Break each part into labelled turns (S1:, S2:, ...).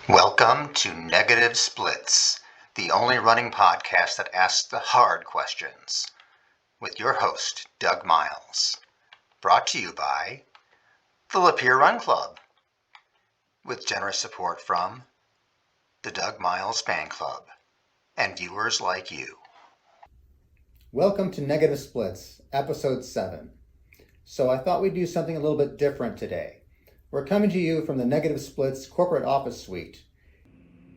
S1: Welcome to Negative Splits, the only running podcast that asks the hard questions, with your host, Doug Miles. Brought to you by the Lapeer Run Club, with generous support from the Doug Miles Fan Club and viewers like you.
S2: Welcome to Negative Splits, Episode 7. So I thought we'd do something a little bit different today. We're coming to you from the Negative Splits corporate office suite.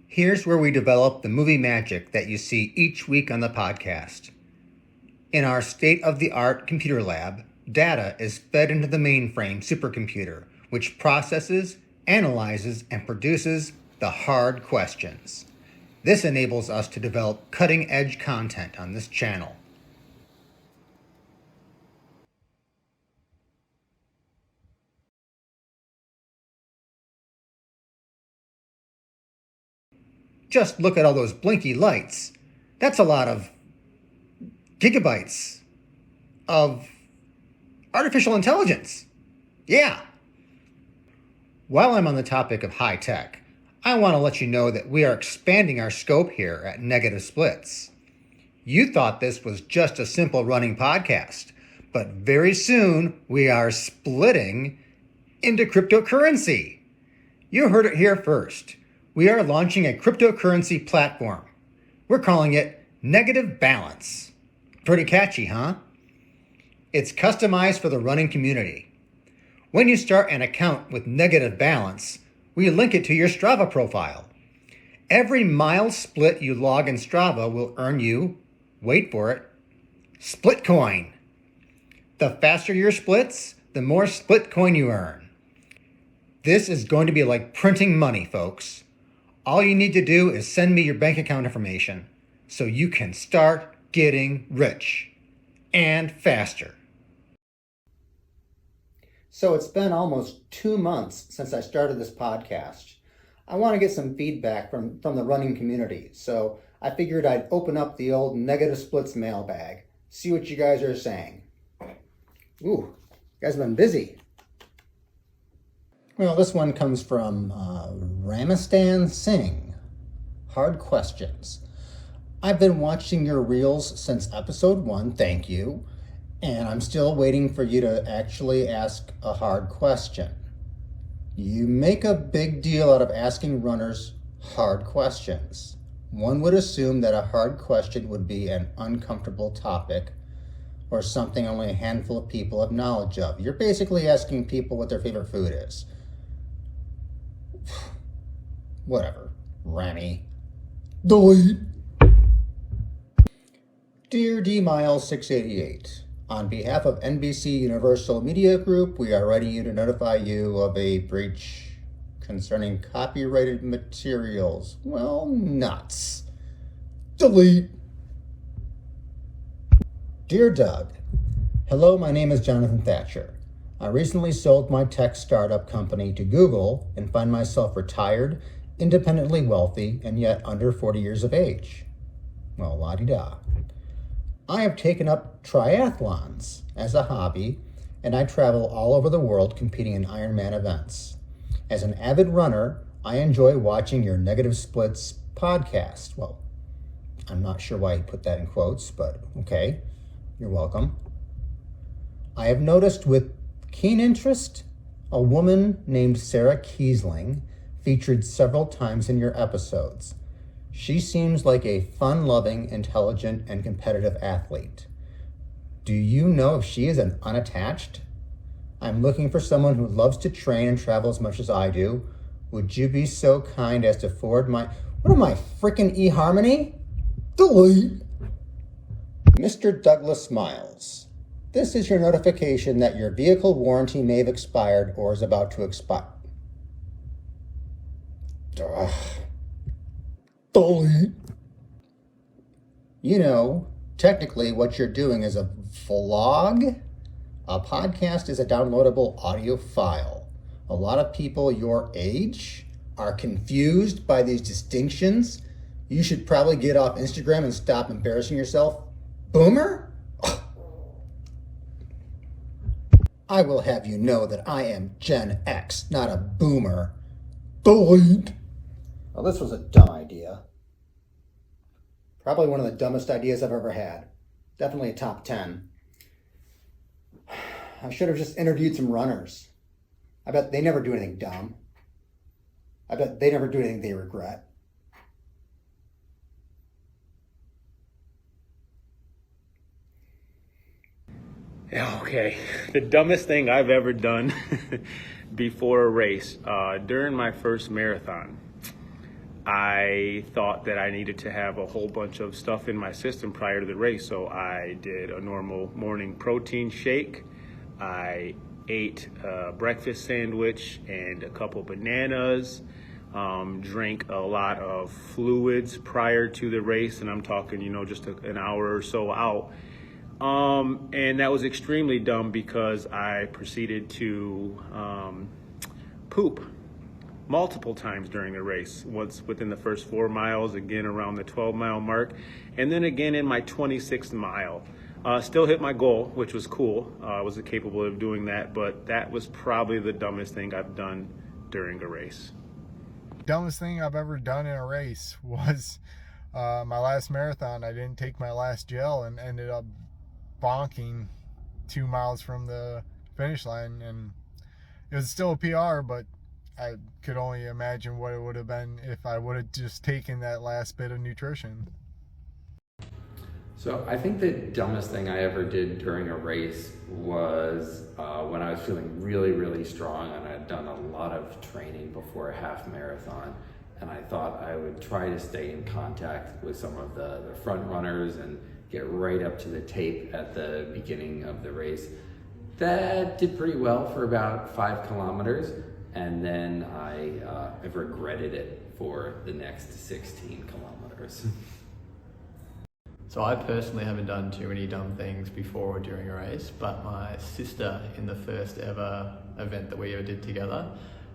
S2: Here's where we develop the movie magic that you see each week on the podcast. In our state-of-the-art computer lab, data is fed into the mainframe supercomputer, which processes, analyzes, and produces the hard questions. This enables us to develop cutting-edge content on this channel. Just look at all those blinky lights. That's a lot of gigabytes of artificial intelligence. Yeah. While I'm on the topic of high tech, I want to let you know that we are expanding our scope here at Negative Splits. You thought this was just a simple running podcast, but very soon we are splitting into cryptocurrency. You heard it here first. We are launching a cryptocurrency platform. We're calling it Negative Balance. Pretty catchy, huh? It's customized for the running community. When you start an account with Negative Balance, we link it to your Strava profile. Every mile split you log in Strava will earn you, wait for it, split coin. The faster your splits, the more split coin you earn. This is going to be like printing money, folks. All you need to do is send me your bank account information so you can start getting rich and faster. So it's been almost 2 months since I started this podcast. I want to get some feedback from the running community, so I figured I'd open up the old Negative Splits mailbag, see what you guys are saying. Ooh, you guys have been busy. Well, this one comes from Ramistan Singh. Hard questions. I've been watching your reels since episode 1, thank you, and I'm still waiting for you to actually ask a hard question. You make a big deal out of asking runners hard questions. One would assume that a hard question would be an uncomfortable topic or something only a handful of people have knowledge of. You're basically asking people what their favorite food is. Whatever, Rami. Delete. Dear D Miles 688, on behalf of NBC Universal Media Group, we are writing you to notify you of a breach concerning copyrighted materials. Well, nuts. Delete. Dear Doug, hello, my name is Jonathan Thatcher. I recently sold my tech startup company to Google and find myself retired, independently wealthy, and yet under 40 years of age. Well, la-di-da. I have taken up triathlons as a hobby, and I travel all over the world competing in Ironman events. As an avid runner, I enjoy watching your Negative Splits podcast. Well, I'm not sure why he put that in quotes, but okay, you're welcome. I have noticed with keen interest, a woman named Sarah Kiesling featured several times in your episodes. She seems like a fun-loving, intelligent, and competitive athlete. Do you know if she is an unattached? I'm looking for someone who loves to train and travel as much as I do. Would you be so kind as to forward my... What am I, frickin' eHarmony? Delete. Mr. Douglas Miles. This is your notification that your vehicle warranty may have expired or is about to expire. Delete. You know, technically what you're doing is a vlog. A podcast is a downloadable audio file. A lot of people your age are confused by these distinctions. You should probably get off Instagram and stop embarrassing yourself. Boomer? I will have you know that I am Gen X, not a boomer. Delete. Well, this was a dumb idea. Probably one of the dumbest ideas I've ever had. Definitely a top 10. I should have just interviewed some runners. I bet they never do anything dumb. I bet they never do anything they regret.
S3: Okay, the dumbest thing I've ever done before a race, during my first marathon, I thought that I needed to have a whole bunch of stuff in my system prior to the race. So I did a normal morning protein shake. I ate a breakfast sandwich and a couple bananas, drank a lot of fluids prior to the race. And I'm talking, just an hour or so out. And that was extremely dumb because I proceeded to poop multiple times during the race. Once within the first 4 miles, again around the 12-mile mark, and then again in my 26th mile. Still hit my goal, which was cool. I was capable of doing that, but that was probably the dumbest thing I've done during a race.
S4: Dumbest thing I've ever done in a race was my last marathon. I didn't take my last gel and ended up bonking 2 miles from the finish line, and it was still a PR, but I could only imagine what it would have been if I would have just taken that last bit of nutrition.
S5: So I think the dumbest thing I ever did during a race was when I was feeling really, really strong, and I'd done a lot of training before a half marathon, and I thought I would try to stay in contact with some of the front runners and get right up to the tape at the beginning of the race. That did pretty well for about 5 kilometers, and then I've regretted it for the next 16 kilometers.
S6: So I personally haven't done too many dumb things before or during a race, but my sister, in the first ever event that we ever did together,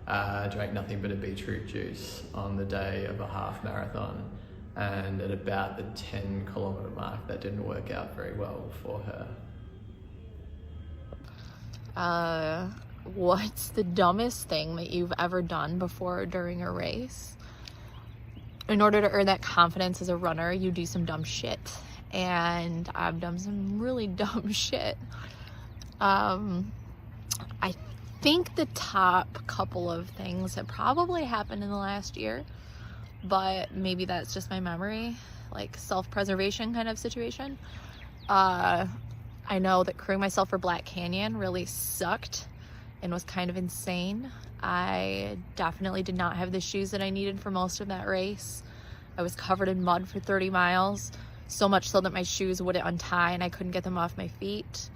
S6: drank nothing but a beetroot juice on the day of a half marathon. And at about the 10-kilometer mark, that didn't work out very well for her.
S7: What's the dumbest thing that you've ever done before or during a race? In order to earn that confidence as a runner, you do some dumb shit. And I've done some really dumb shit. I think the top couple of things that probably happened in the last year, but maybe that's just my memory, like self-preservation kind of situation. I know that crewing myself for Black Canyon really sucked and was kind of insane. I definitely did not have the shoes that I needed for most of that race. I was covered in mud for 30 miles, so much so that my shoes wouldn't untie and I couldn't get them off my feet.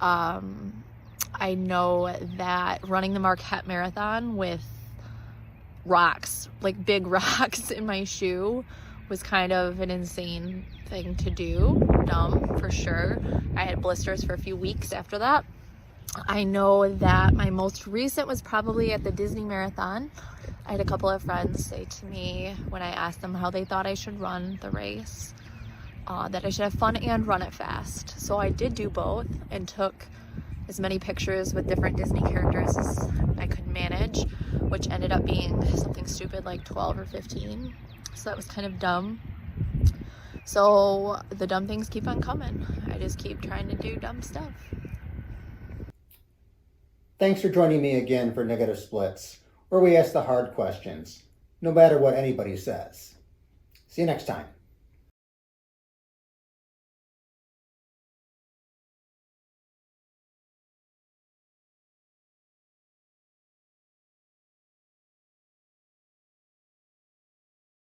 S7: I know that running the Marquette Marathon with rocks, like big rocks in my shoe, was kind of an insane thing to do. Dumb, for sure. I had blisters for a few weeks after that. I know that my most recent was probably at the Disney Marathon. I had a couple of friends say to me when I asked them how they thought I should run the race, that I should have fun and run it fast. So I did do both and took as many pictures with different Disney characters as I could manage, which ended up being something stupid like 12 or 15. So that was kind of dumb. So the dumb things keep on coming. I just keep trying to do dumb stuff.
S2: Thanks for joining me again for Negative Splits, where we ask the hard questions, no matter what anybody says. See you next time.